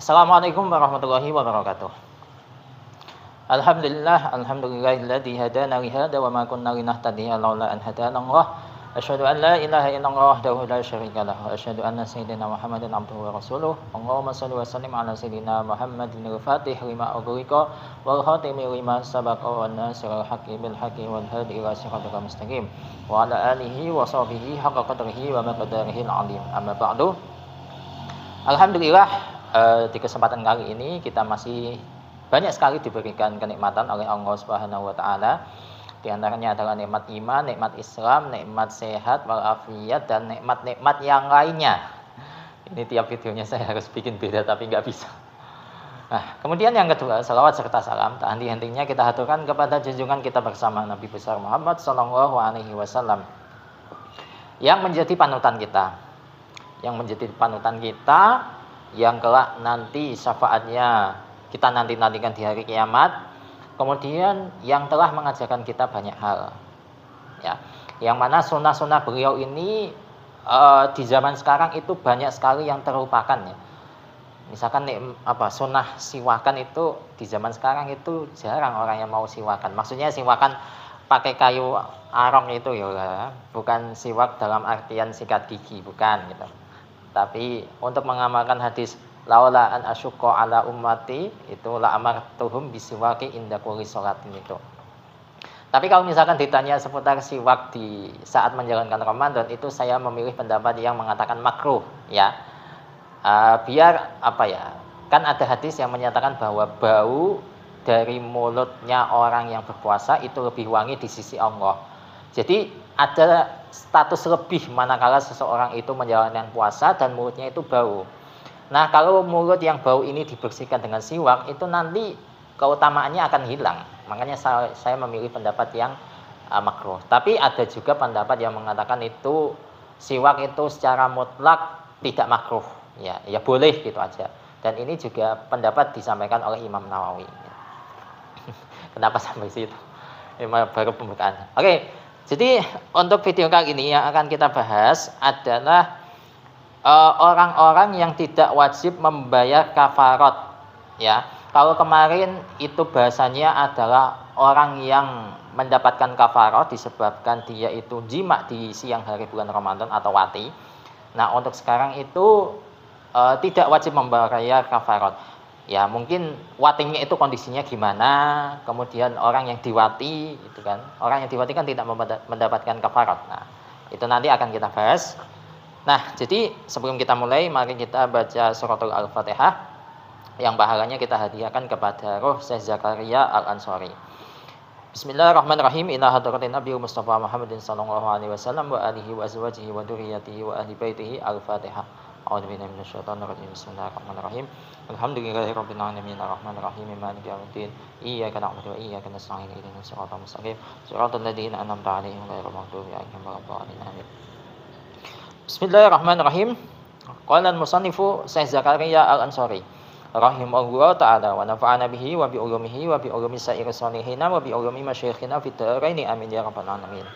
Assalamualaikum warahmatullahi wabarakatuh. Alhamdulillahilladzi hadana li hada wa ma kunna linahtadiya laula an hadanallah. Asyhadu an la ilaha illallah wahdahu la syarika lah wa asyhadu anna sayyidina Muhammadan abduhu wa rasuluh. Allahumma shalli wa sallim ala sayyidina Muhammadin al-Fatih lima ughliqa wal khatimi lima sabaqa wan nasiril haqqi bil haqqi wal hadi ila siratal mustaqim wa ala alihi wa sahbihi haqqa qadrihi wa miqdarihi al-'azim. Amma ba'du. Alhamdulillah, di kesempatan kali ini kita masih banyak sekali diberikan kenikmatan oleh Allah Subhanahu wa taala. Di antaranya adalah nikmat iman, nikmat Islam, nikmat sehat walafiat, dan nikmat-nikmat yang lainnya. Ini tiap videonya saya harus bikin beda tapi nggak bisa. Nah, kemudian yang kedua, salawat serta salam tak henti-hentinya kita haturkan kepada junjungan kita bersama Nabi besar Muhammad Sallallahu Alaihi Wasallam yang menjadi panutan kita, yang kelak nanti syafaatnya kita nantikan di hari kiamat. Kemudian yang telah mengajarkan kita banyak hal, ya, yang mana sunnah-sunnah beliau ini di zaman sekarang itu banyak sekali yang terlupakan, ya. Misalkan sunnah siwakan itu di zaman sekarang itu jarang orang yang mau siwakan. Maksudnya siwakan pakai kayu arong itu ya, bukan siwak dalam artian sikat gigi, bukan gitu. Tapi untuk mengamalkan hadis laula an asyqa ala ummati itu la amartuhum bisiwaki inda kulli sholatin itu. Tapi kalau misalkan ditanya seputar siwak di saat menjalankan Ramadan, itu saya memilih pendapat yang mengatakan makruh, ya. Biar kan ada hadis yang menyatakan bahwa bau dari mulutnya orang yang berpuasa itu lebih wangi di sisi Allah. Jadi ada status lebih manakala seseorang itu menjalankan puasa dan mulutnya itu bau. Nah, kalau mulut yang bau ini dibersihkan dengan siwak, itu nanti keutamaannya akan hilang. Makanya saya memilih pendapat yang makruh. Tapi ada juga pendapat yang mengatakan itu siwak itu secara mutlak tidak makruh, ya boleh gitu aja. Dan ini juga pendapat disampaikan oleh Imam Nawawi. Kenapa sampai situ? Ini baru pembukaan. Oke, jadi untuk video kali ini yang akan kita bahas adalah orang-orang yang tidak wajib membayar kafarat, ya. Kalau kemarin itu bahasanya adalah orang yang mendapatkan kafarat disebabkan dia itu jima di siang hari bulan Ramadan atau wati. Nah, untuk sekarang itu tidak wajib membayar kafarat. Ya, mungkin watinya itu kondisinya gimana, kemudian orang yang diwati itu kan, orang yang diwati kan tidak mendapatkan kafarat. Nah, itu nanti akan kita bahas. Nah, jadi sebelum kita mulai, mari kita baca suratul Al-Fatihah yang pahalanya kita hadiahkan kepada Ruh Syekh Zakaria Al-Ansori. Bismillahirrahmanirrahim. Ila hadratin Nabi Mustafa Muhammadin sallallahu alaihi wasallam wa alihi wa azwajihi wa dzurriyyatihi wa ahli baitihi. Al-Fatihah. A'udzubillahi minasyaitonir rajim. Bismillahirrahmanirrahim. Alhamdulillahirabbil alamin arrahmanirrahim maliki yaumiddin. Iyyaka na'budu wa iyyaka nasta'in ihdinas siratal mustaqim. Siratal ladzina an'amta 'alaihim ghairil maghdubi 'alaihim waladdallin. Amin. Bismillahirrahmanirrahim. Qala al-musannifu Syekh Zakaria Al-Ansori rahimahullah ta'ala wa nafa'ana bihi wa bi ulumihi wa bi ulumi sa'iri salihina wa bi ulumi masyayikhina fid dharaini amin ya rabbal alamin.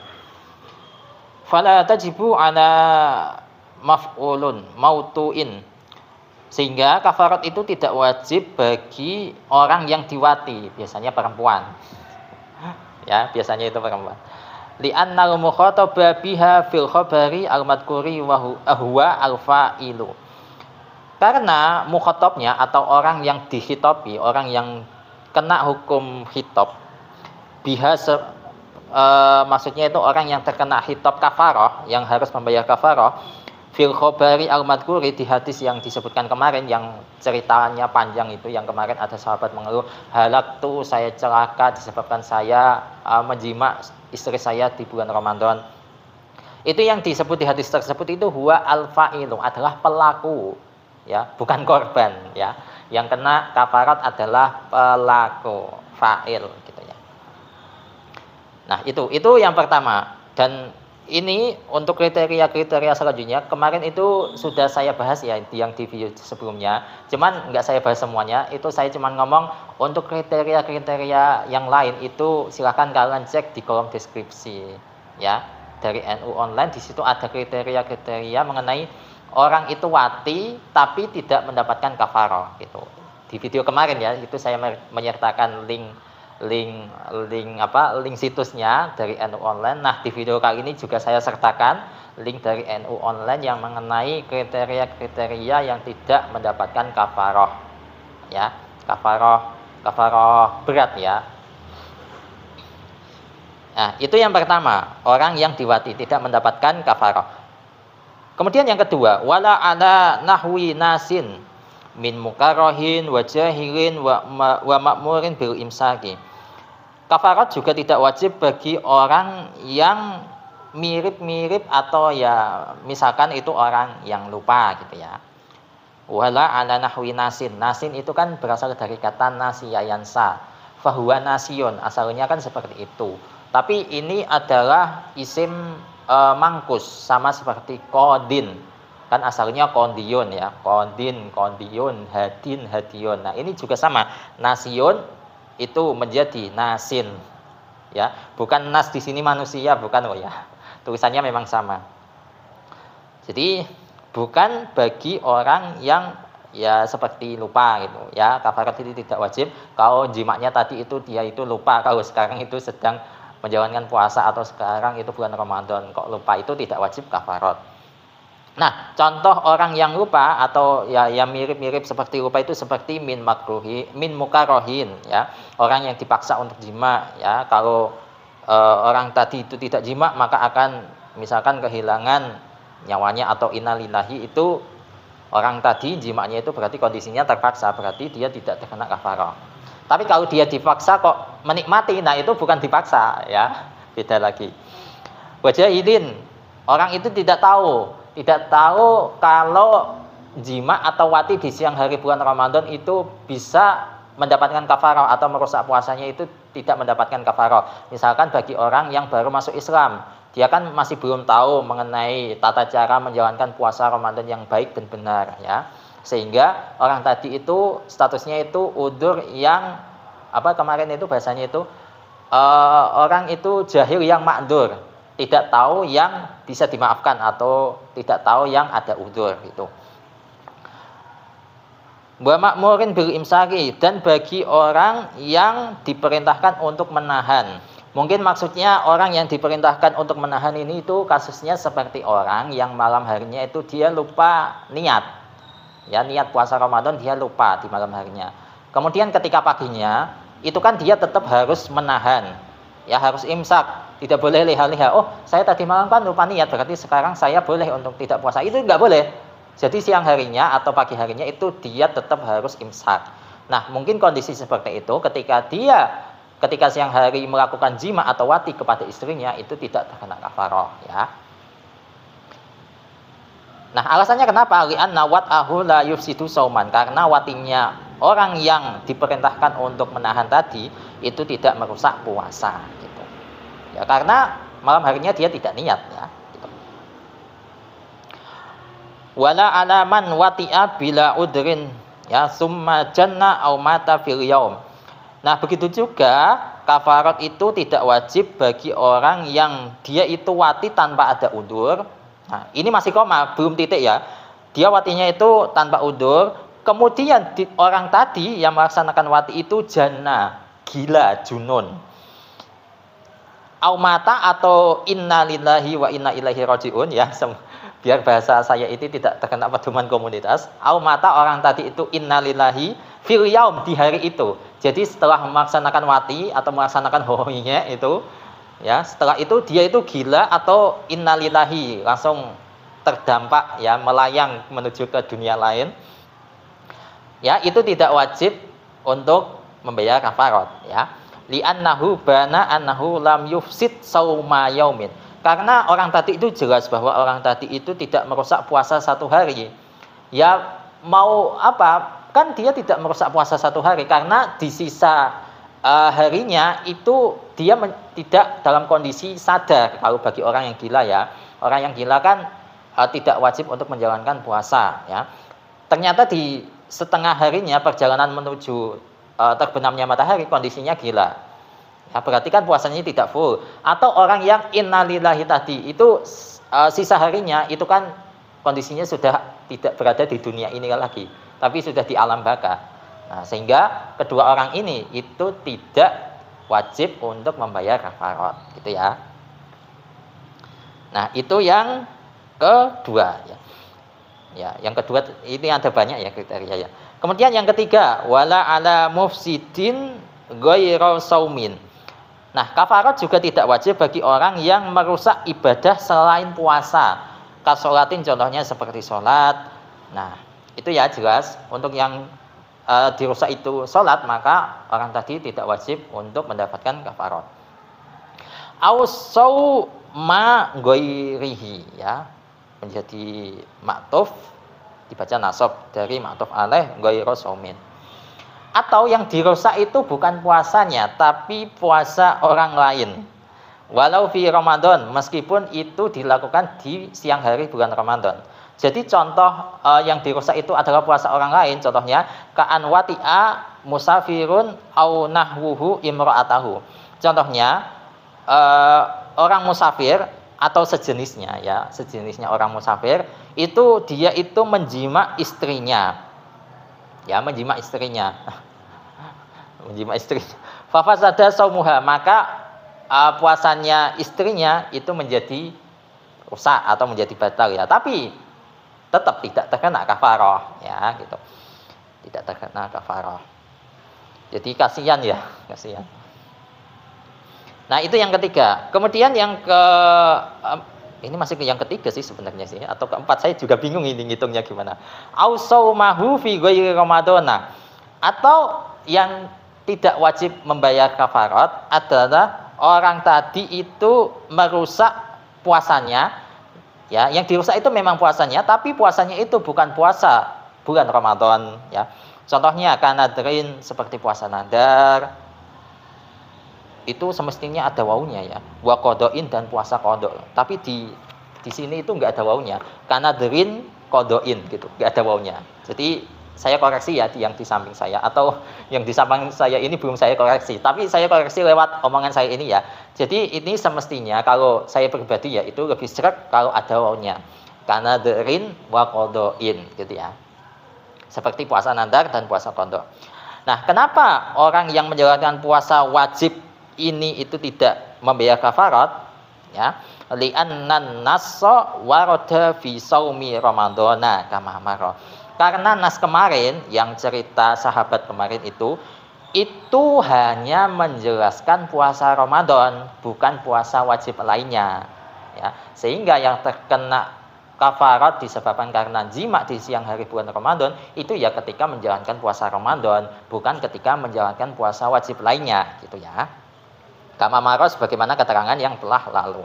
Fala tajibu ala maf'ulun mautuin, sehingga kafarat itu tidak wajib bagi orang yang diwati, biasanya perempuan. Ya, biasanya itu perempuan. Li'annal mukhataba biha fil khabari al-madhkuri wa huwa al-fa'ilu. Karena mukhatabnya atau orang yang dihitopi, orang yang kena hukum hitab, biha maksudnya itu orang yang terkena hitab kafarah, yang harus membayar kafarah, fil khabari al-madhkuri, di hadis yang disebutkan kemarin, yang ceritanya panjang itu, yang kemarin ada sahabat mengeluh, halaktu, saya celaka disebabkan saya menjima istri saya di bulan Ramadan. Itu yang disebut di hadis tersebut itu huwa al-fa'ilu, adalah pelaku, ya, bukan korban, ya. Yang kena kafarat adalah pelaku, fa'il gitu ya. Nah, itu yang pertama. Dan ini untuk kriteria-kriteria selanjutnya kemarin itu sudah saya bahas ya yang di video sebelumnya. Cuman nggak saya bahas semuanya. Itu saya cuman ngomong untuk kriteria-kriteria yang lain itu silakan kalian cek di kolom deskripsi, ya, dari NU Online. Di situ ada kriteria-kriteria mengenai orang itu wati tapi tidak mendapatkan kafaroh gitu. Di video kemarin ya, itu saya menyertakan link situsnya dari NU Online. Nah, di video kali ini juga saya sertakan link dari NU Online yang mengenai kriteria-kriteria yang tidak mendapatkan kafaroh. Ya, kafaroh berat ya. Nah, itu yang pertama, orang yang diwati tidak mendapatkan kafaroh. Kemudian yang kedua, wala ala nahwi nasin min mukarohin wa jahilin wa ma'murin bil imsaki. Kafarat juga tidak wajib bagi orang yang mirip-mirip atau ya misalkan itu orang yang lupa gitu ya. Wala ala nahwi nasin. Nasin itu kan berasal dari kata nasiya yansa. Fahuwa nasion, asalnya kan seperti itu. Tapi ini adalah isim mangkus, sama seperti kodin. Kan asalnya kondion ya, kondion, hadin, hadion. Nah, ini juga sama. Nasion itu menjadi nasin. Ya, bukan nas di sini manusia, bukan loh ya. Tulisannya memang sama. Jadi bukan bagi orang yang ya seperti lupa gitu ya. Kafarat itu tidak wajib. Kalau jimaknya tadi itu dia itu lupa, kalau sekarang itu sedang menjalankan puasa atau sekarang itu bulan Ramadan kok lupa, itu tidak wajib kafarat. Nah, contoh orang yang lupa atau ya yang mirip-mirip seperti lupa itu seperti min mukarohin ya, orang yang dipaksa untuk jima ya. Kalau orang tadi itu tidak jima maka akan misalkan kehilangan nyawanya atau innalillahi, itu orang tadi jimaknya itu berarti kondisinya terpaksa, berarti dia tidak terkena kafarah. Tapi kalau dia dipaksa kok menikmati, nah itu bukan dipaksa ya, beda lagi. Wajahilin, orang itu tidak tahu kalau jima atau wati di siang hari bulan Ramadan itu bisa mendapatkan kafarah atau merusak puasanya, itu tidak mendapatkan kafarah. Misalkan bagi orang yang baru masuk Islam, dia kan masih belum tahu mengenai tata cara menjalankan puasa Ramadan yang baik dan benar ya. Sehingga orang tadi itu statusnya itu udzur yang kemarin itu bahasanya itu orang itu jahil yang ma'dzur, tidak tahu yang bisa dimaafkan atau tidak tahu yang ada udzur gitu. Wa ma'murin bil imsaki, dan bagi orang yang diperintahkan untuk menahan. Mungkin maksudnya orang yang diperintahkan untuk menahan ini itu kasusnya seperti orang yang malam harinya itu dia lupa niat. Ya, niat puasa Ramadan dia lupa di malam harinya. Kemudian ketika paginya itu kan dia tetap harus menahan. Ya, harus imsak, tidak boleh leha-leha. Oh, saya tadi malam kan lupa niat, berarti sekarang saya boleh untuk tidak puasa. Itu enggak boleh. Jadi siang harinya atau pagi harinya itu dia tetap harus imsak. Nah, mungkin kondisi seperti itu ketika siang hari melakukan jima atau wati kepada istrinya itu tidak terkena kafarah ya. Nah, alasannya kenapa? Li'anna wat'ahu la yufsidu sauman. Karena watinya orang yang diperintahkan untuk menahan tadi itu tidak merusak puasa gitu. Ya, karena malam harinya dia tidak niat ya gitu. Wala alaman wati'a bila udrin ya summa janna au mata fil yaum. Nah, begitu juga kafarat itu tidak wajib bagi orang yang dia itu wati tanpa ada udzur. Nah, ini masih koma, belum titik ya. Dia watinya itu tanpa udzur, kemudian orang tadi yang melaksanakan wati itu jana, gila, junun. Aumata atau innalillahi wa inna ilaihi rajiun ya, biar bahasa saya ini tidak terkena pedoman komunitas. Aumata, orang tadi itu innalillahi fil yaum, di hari itu. Jadi setelah melaksanakan wati atau melaksanakan hohinya itu ya, setelah itu dia itu gila atau innalillahi, langsung terdampak ya, melayang menuju ke dunia lain. Ya, itu tidak wajib untuk membayar kafarat ya. Li'annahu bana annahu lam yufsid sauma yaumin. Karena orang tadi itu jelas bahwa orang tadi itu tidak merusak puasa satu hari. Ya, mau apa? Kan dia tidak merusak puasa satu hari karena di sisa harinya itu dia tidak dalam kondisi sadar. Kalau bagi orang yang gila ya, orang yang gila kan tidak wajib untuk menjalankan puasa ya. Ternyata di setengah harinya perjalanan menuju terbenamnya matahari kondisinya gila. Ya, berarti kan puasanya tidak full. Atau orang yang innalillahi tadi itu sisa harinya itu kan kondisinya sudah tidak berada di dunia ini lagi, tapi sudah di alam baka. Nah, sehingga kedua orang ini itu tidak wajib untuk membayar kafarat, gitu ya. Nah, itu yang kedua ya. Ya, yang kedua ini ada banyak ya kriteria ya. Kemudian yang ketiga, wala ala mufsidin ghairu saumin. Nah, kafarat juga tidak wajib bagi orang yang merusak ibadah selain puasa. Kasolatin contohnya seperti sholat. Nah, itu ya jelas untuk yang dirusak itu sholat, maka orang tadi tidak wajib untuk mendapatkan kafarat. Ausau ma ghairihi ya, menjadi maktuf dibaca nasab dari maktuf alaih ghairu saumin. Atau yang dirusak itu bukan puasanya tapi puasa orang lain. Walau fi Ramadan, meskipun itu dilakukan di siang hari bulan Ramadan. Jadi contoh yang dirusak itu adalah puasa orang lain, contohnya ka'an wati'a musafirun au nahwuhu imra'atahu. Contohnya orang musafir atau sejenisnya ya, sejenisnya orang musafir itu dia itu menjima istrinya. Ya, menjima istrinya. Menjima istrinya. Fa fasada saumuha, maka puasanya istrinya itu menjadi rusak atau menjadi batal ya. Tapi tetap tidak terkena kafarah ya, gitu. Tidak terkena kafarah. Jadi kasihan ya, kasihan. Nah, itu yang ketiga. Kemudian yang ini masih yang ketiga sih sebenarnya sih, atau keempat, saya juga bingung ini ngitungnya gimana. Ausaumahu fi ghairi ramadana. Atau yang tidak wajib membayar kafarat adalah orang tadi itu merusak puasanya. Ya, yang dirusak itu memang puasanya, tapi puasanya itu bukan puasa bulan Ramadan ya. Contohnya kanadrin seperti puasa nadar. Itu semestinya ada waunya ya. Wa qadain dan puasa qada. Tapi di sini itu enggak ada waunya. Kanadrin qadain gitu, enggak ada waunya. Jadi saya koreksi ya yang di samping saya, atau yang di samping saya ini belum saya koreksi, tapi saya koreksi lewat omongan saya ini ya. Jadi ini semestinya kalau saya pribadi ya itu lebih sreg kalau ada waunya. Kanadrin wa qadain gitu ya. Seperti puasa nadar dan puasa qada. Nah, kenapa orang yang menjalankan puasa wajib ini itu tidak membayar kafarat? Ya, li'annan nassa warada fi shaumi ramadhana kama amara. Karena nas kemarin yang cerita sahabat kemarin itu hanya menjelaskan puasa Ramadan, bukan puasa wajib lainnya. Ya, sehingga yang terkena kafarat disebabkan karena jima di siang hari bulan Ramadan itu ya ketika menjalankan puasa Ramadan, bukan ketika menjalankan puasa wajib lainnya, gitu ya. Kama maros bagaimana keterangan yang telah lalu.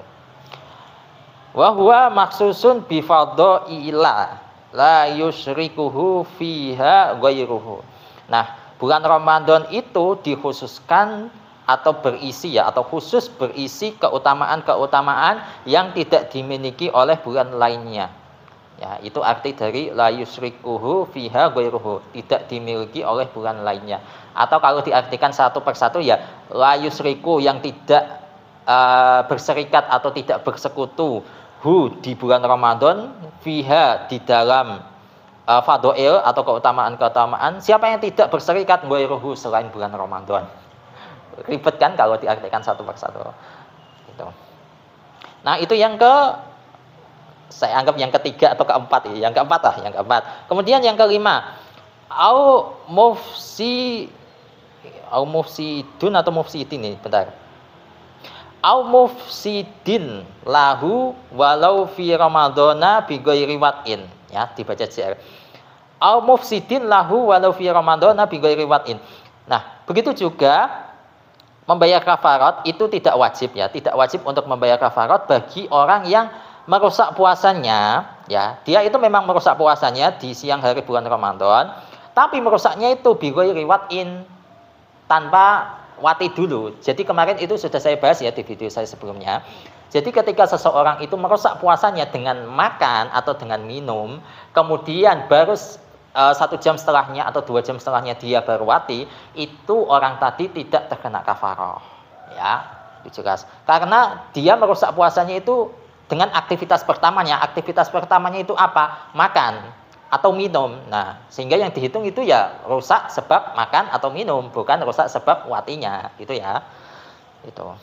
Wa huwa maksusun bi fadhaila la yusyrikuhu fiha ghairuhu. Nah, bulan Ramadan itu dikhususkan atau berisi ya, atau khusus berisi keutamaan-keutamaan yang tidak dimiliki oleh bulan lainnya. Ya, itu arti dari la yusyrikuhu fiha ghairuhu, tidak dimiliki oleh bulan lainnya. Atau kalau diartikan satu persatu ya, la yusriku yang tidak berserikat atau tidak bersekutu di bulan Ramadan fiha di dalam fadhail atau keutamaan-keutamaan, siapa yang tidak berserikat ghairuhu selain bulan Ramadan. Ribet kan kalau diartikan satu persatu gitu. Nah, itu yang saya anggap yang ketiga atau keempat ya, yang keempat. Kemudian yang kelima, au mufsidun atau mufsidin nih, bentar. Au mufsidin lahu walau fi ramadhana bi ghairi wat'in, ya, dibaca JR. Au mufsidin lahu walau fi ramadhana bi ghairi wat'in. Nah, begitu juga membayar kafarat itu tidak wajib ya, tidak wajib untuk membayar kafarat bagi orang yang merusak puasanya, ya. Dia itu memang merusak puasanya di siang hari bulan Ramadan, tapi merusaknya itu bi ghairi wat'in, tanpa wati dulu. Jadi kemarin itu sudah saya bahas ya di video saya sebelumnya. Jadi ketika seseorang itu merusak puasanya dengan makan atau dengan minum, kemudian baru 1 jam setelahnya atau 2 jam setelahnya dia baru wati, itu orang tadi tidak terkena kafarah. Ya, itu jelas. Karena dia merusak puasanya itu dengan aktivitas pertamanya. Aktivitas pertamanya itu apa? Makan atau minum. Nah, sehingga yang dihitung itu ya rusak sebab makan atau minum, bukan rusak sebab watinya, gitu ya. Itu.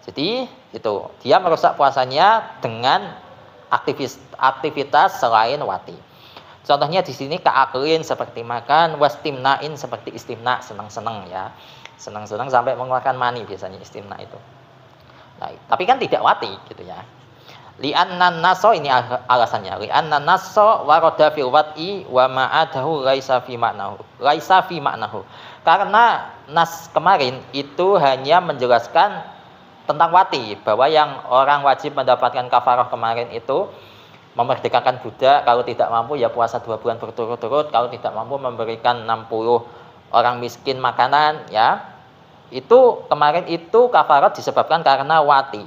Jadi itu dia merusak puasanya dengan aktivitas selain wati. Contohnya di sini kaaklin seperti makan, wastimnain seperti istimna, senang-senang ya. Senang-senang sampai mengeluarkan mani biasanya istimna itu. Nah, tapi kan tidak wati gitu ya. Li'annan naso ini alasannya. Li'annan naso warada fil wat'i wa ma'adahu laisa fi ma'nahu. Laisa fi ma'nahu. Karena nas kemarin itu hanya menjelaskan tentang wati, bahwa yang orang wajib mendapatkan kafarah kemarin itu memerdekakan budak, kalau tidak mampu ya puasa 2 bulan berturut-turut, kalau tidak mampu memberikan 60 orang miskin makanan ya. Itu kemarin itu kafarat disebabkan karena wati.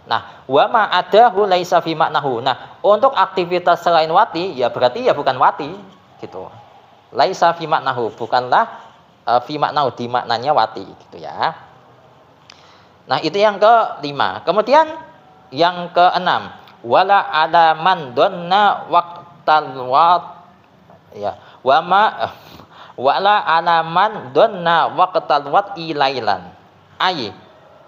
Nah, wa ma adahu laisa fi ma'nahu. Nah, untuk aktivitas selain wati ya berarti ya bukan wati gitu. Laisa fi ma'nahu, bukanlah fi ma'nahu, di maknanya wati gitu ya. Nah, itu yang kelima. Kemudian yang keenam, wala alaman donna waqtal wat ya wala alaman donna waqtal wat ilailan ay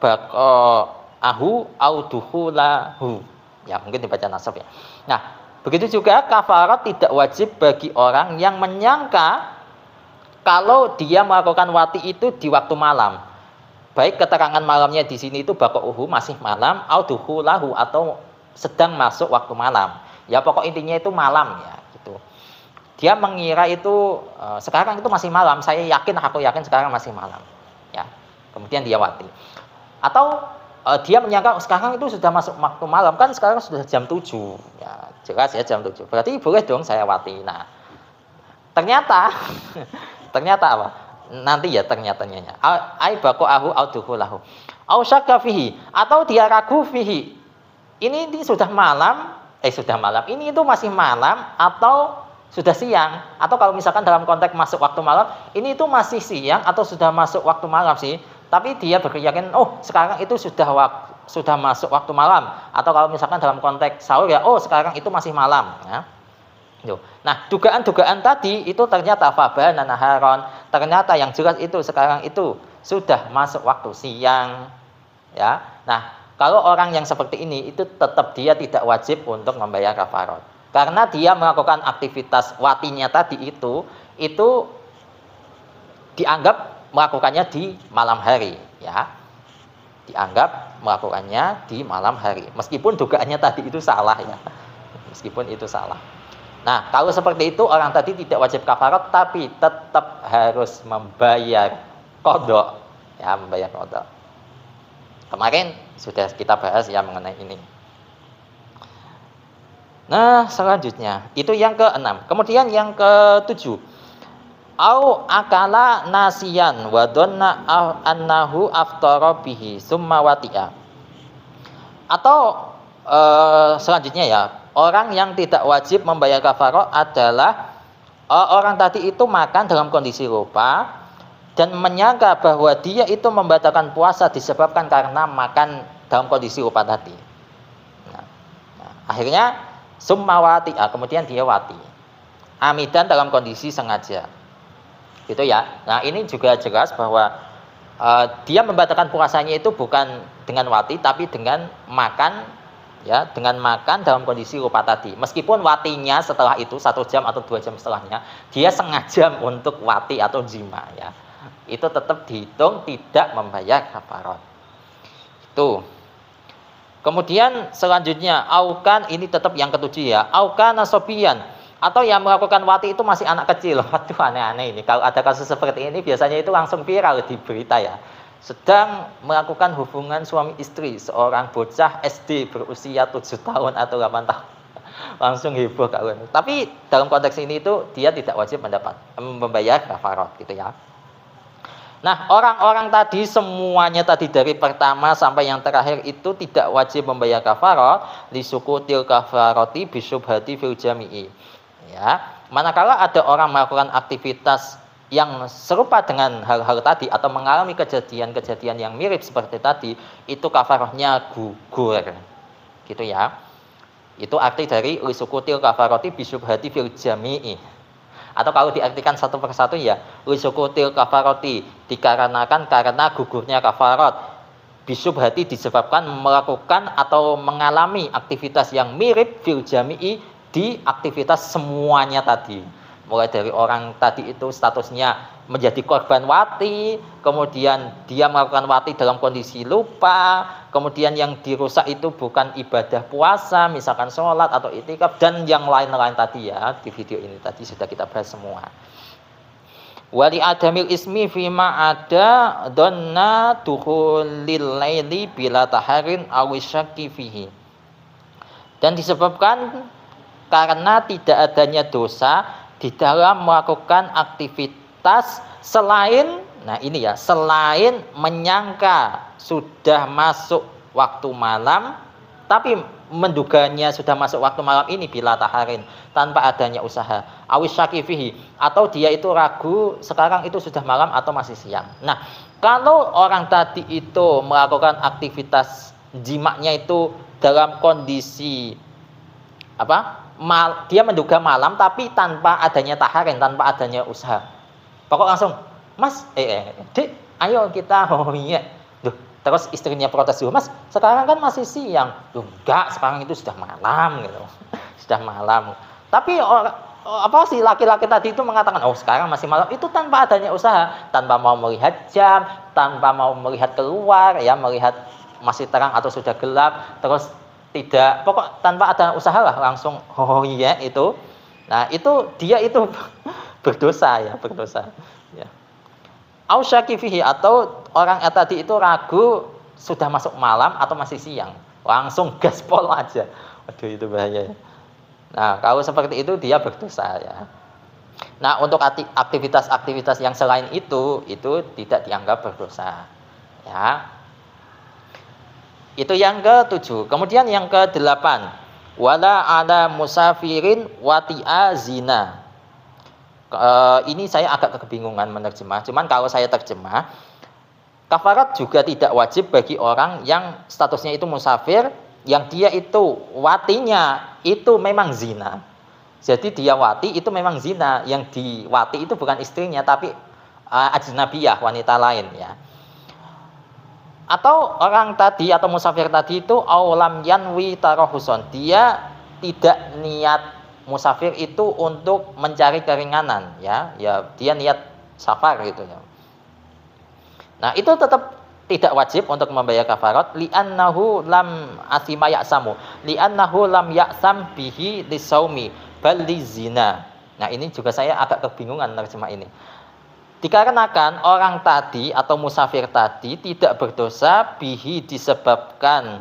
baqahu au duhulahu ya, mungkin dibaca nasab ya. Nah, begitu juga kafarat tidak wajib bagi orang yang menyangka kalau dia melakukan wati itu di waktu malam, baik keterangan malamnya di sini itu baqahu masih malam, au duhulahu atau sedang masuk waktu malam. Ya pokok intinya itu malam ya gitu. Dia mengira itu sekarang itu masih malam, aku yakin sekarang masih malam. Ya. Kemudian dia wati. Atau dia menyangka sekarang itu sudah masuk waktu malam, kan sekarang sudah jam 7. Ya, jelas ya jam 7. Berarti boleh dong saya wati. Nah, ternyata apa? Nanti ya ternyatanya. Ai baqahu au duhulahu. Au syakka fihi, atau dia ragu fihi. Ini sudah malam, ini itu masih malam atau sudah siang, atau kalau misalkan dalam konteks masuk waktu malam, ini itu masih siang atau sudah masuk waktu malam sih, tapi dia berkeyakinan sekarang itu sudah masuk waktu malam, atau kalau misalkan dalam konteks sahur ya sekarang itu masih malam ya. Nah, dugaan-dugaan tadi itu ternyata fabana naharon, ternyata yang jelas itu sekarang itu sudah masuk waktu siang ya. Nah, kalau orang yang seperti ini itu tetap dia tidak wajib untuk membayar kafarat. Karena dia melakukan aktivitas watinya tadi itu dianggap melakukannya di malam hari ya. Dianggap melakukannya di malam hari. Meskipun dugaannya tadi itu salah ya. Meskipun itu salah. Nah, kalau seperti itu orang tadi tidak wajib kafarat tapi tetap harus membayar qadha ya, membayar qadha. Kemarin sudah kita bahas ya mengenai ini. Nah, selanjutnya itu yang ke-6. Kemudian yang ke-7. Au akala nasiyan wa dhanna annahu aftara bihi summa wati'a. Atau selanjutnya ya, orang yang tidak wajib membayar kafarah adalah orang tadi itu makan dalam kondisi lupa dan menyangka bahwa dia itu membatalkan puasa disebabkan karena makan dalam kondisi lupa tadi. Nah, akhirnya summa wati'a, kemudian dia wati. Amidan dalam kondisi sengaja. Gitu ya. Nah, ini juga jelas bahwa dia membatalkan puasanya itu bukan dengan wati tapi dengan makan ya, dengan makan dalam kondisi lupa tadi. Meskipun watinya setelah itu 1 jam atau 2 jam setelahnya dia sengaja untuk wati atau jima ya. Itu tetap dihitung tidak membayar kafarat. Itu. Kemudian selanjutnya aukan, ini tetap yang ke-7 ya. Aukan nasobian, atau yang melakukan wati itu masih anak kecil. Waduh, aneh-aneh ini. Kalau ada kasus seperti ini biasanya itu langsung viral di berita ya. Sedang melakukan hubungan suami istri, seorang bocah SD berusia 7 tahun atau 8 tahun. Langsung heboh kalau ini. Tapi dalam konteks ini itu dia tidak wajib membayar kafarat gitu ya. Nah, orang-orang tadi semuanya tadi dari pertama sampai yang terakhir itu tidak wajib membayar kafarat li sukutil kafarati bisyubhati fil jami'i. Ya, manakala ada orang melakukan aktivitas yang serupa dengan hal-hal tadi atau mengalami kejadian-kejadian yang mirip seperti tadi, itu kafarahnya gugur. Gitu ya. Itu arti dari lisukutil kafaroti bisyubhati fil jami'i. Atau kalau diartikan satu persatu ya, lisukutil kafaroti dikarenakan karena gugurnya kafarot. Bisyubhati disebabkan melakukan atau mengalami aktivitas yang mirip fil jami'i di aktivitas semuanya tadi. Mulai dari orang tadi itu statusnya menjadi korban wati, kemudian dia melakukan wati dalam kondisi lupa, kemudian yang dirusak itu bukan ibadah puasa, misalkan sholat atau itikaf, dan yang lain-lain tadi ya, di video ini tadi sudah kita bahas semua. Wali adamil ismi fima ada donna dukhulil laili bila taharin awisyaki fihi. Dan disebabkan karena tidak adanya dosa di dalam melakukan aktivitas selain, nah ini ya, selain menyangka sudah masuk waktu malam, tapi menduganya sudah masuk waktu malam ini bila taharin, tanpa adanya usaha, awisyaki fihi, atau dia itu ragu sekarang itu sudah malam atau masih siang. Nah, kalau orang tadi itu melakukan aktivitas jimaknya itu dalam kondisi apa? Dia menduga malam tapi tanpa adanya taharin, tanpa adanya usaha. Pokok langsung, Mas, Dek, ayo kita, oh iya. Duh, terus istrinya protes dulu, Mas, sekarang kan masih siang. Duh, enggak, sekarang itu sudah malam gitu. Sudah malam. Tapi si laki-laki tadi itu mengatakan, oh sekarang masih malam, itu tanpa adanya usaha, tanpa mau melihat jam, tanpa mau melihat keluar, ya, melihat masih terang atau sudah gelap, terus tidak, pokok tanpa ada usaha lah langsung oh iya itu. Nah, itu dia itu berdosa ya, berdosa. Ya. Ausyaki fihi, atau orang tadi itu ragu sudah masuk malam atau masih siang. Langsung gaspol aja. Waduh, itu bahaya ya. Nah, kalau seperti itu dia berdosa ya. Nah, untuk aktivitas-aktivitas yang selain itu tidak dianggap berdosa. Ya. Itu yang ke-7. Kemudian yang ke-8, wala ada musafirin wati'a zina. Ini saya agak kebingungan menerjemah. Cuman kalau saya terjemah, kafarat juga tidak wajib bagi orang yang statusnya itu musafir, yang dia itu watinya itu memang zina. Jadi dia wati itu memang zina, yang diwati itu bukan istrinya tapi ajnabiyah, wanita lain ya. Atau orang tadi atau musafir tadi itu aulam yanwi tarohuson, dia tidak niat musafir itu untuk mencari keringanan ya dia niat safar gitu ya. Nah, itu tetap tidak wajib untuk membayar kafarat, li'annahu lam asima ya'samu, li'annahu lam ya'sam bihi lisaumi bal lizina. Nah, ini juga saya agak kebingungan terjemah ini. Dikarenakan orang tadi atau musafir tadi tidak berdosa bihi disebabkan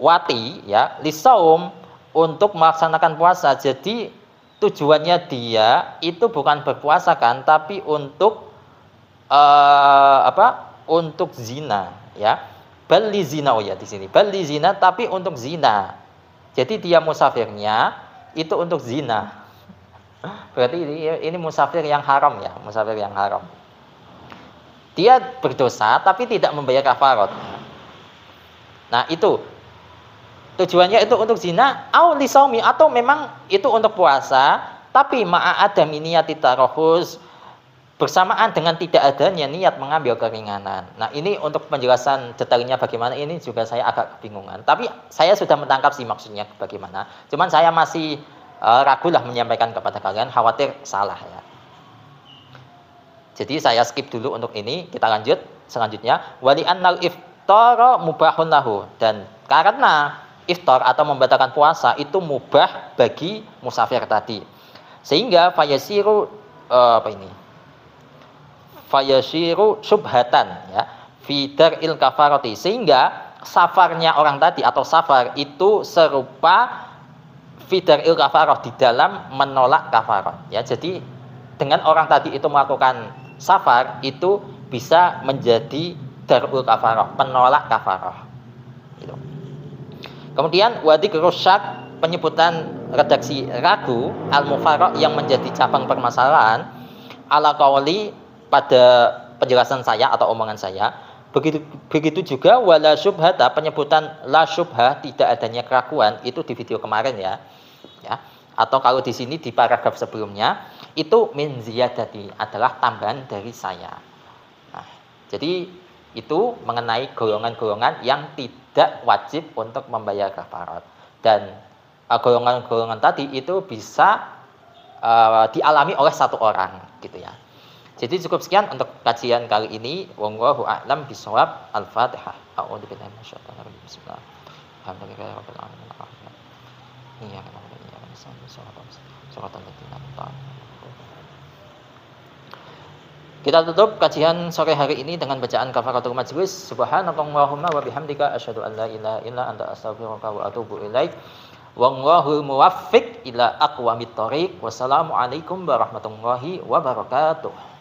wati ya lisaum untuk melaksanakan puasa. Jadi tujuannya dia itu bukan berpuasa kan, tapi untuk untuk zina ya. Bali zina, oh ya di sini. Bali zina, tapi untuk zina. Jadi dia musafirnya itu untuk zina. Berarti ini musafir yang haram ya, musafir yang haram. Dia berdosa tapi tidak membayar kafarat. Nah, itu tujuannya itu untuk zina, au lisaumi, atau memang itu untuk puasa, tapi ma'a adami niyati tarohus, bersamaan dengan tidak adanya niat mengambil keringanan. Nah, ini untuk penjelasan detailnya bagaimana ini juga saya agak kebingungan. Tapi saya sudah menangkap sih maksudnya bagaimana. Cuman saya masih ragulah menyampaikan kepada kalian, khawatir salah ya. Jadi saya skip dulu untuk ini, kita lanjut selanjutnya. Wali annal iftara mubahun lahu, dan karena iftar atau membatalkan puasa itu mubah bagi musafir tadi. Sehingga fayasiru fayasiru subhatan ya fi daril kafarati, sehingga safarnya orang tadi atau safar itu serupa fidaril kafarah, di dalam menolak kafarah ya. Jadi dengan orang tadi itu melakukan safar itu bisa menjadi darul kafarah, penolak kafarah gitu. Kemudian wadik rusyak, penyebutan redaksi ragu al mufarraq yang menjadi cabang permasalahan ala qauli pada penjelasan saya atau omongan saya, Begitu begitu juga wala syubhata, penyebutan la syubhah, tidak adanya keraguan, itu di video kemarin ya. Ya. Atau kalau di sini di paragraf sebelumnya, itu min ziyadati, adalah tambahan dari saya. Nah, jadi itu mengenai golongan-golongan yang tidak wajib untuk membayar kafarat. Dan golongan-golongan tadi itu bisa dialami oleh satu orang gitu ya. Jadi cukup sekian untuk kajian kali ini. Wallahu a'lam bishawab. Al-Fatihah. A'udzu billahi minasyaitonir rajim. Bismillah. Alhamdulillahirabbil alamin. Iya, kita tutup kajian sore hari ini dengan bacaan kafaratul majlis. Subhanakallahumma wa bihamdika asyhadu an la ilaha illa anta astaghfiruka wa atubu ilaik. Wallahul muwaffiq ila aqwamit thoriq. Wassalamualaikum warahmatullahi wabarakatuh.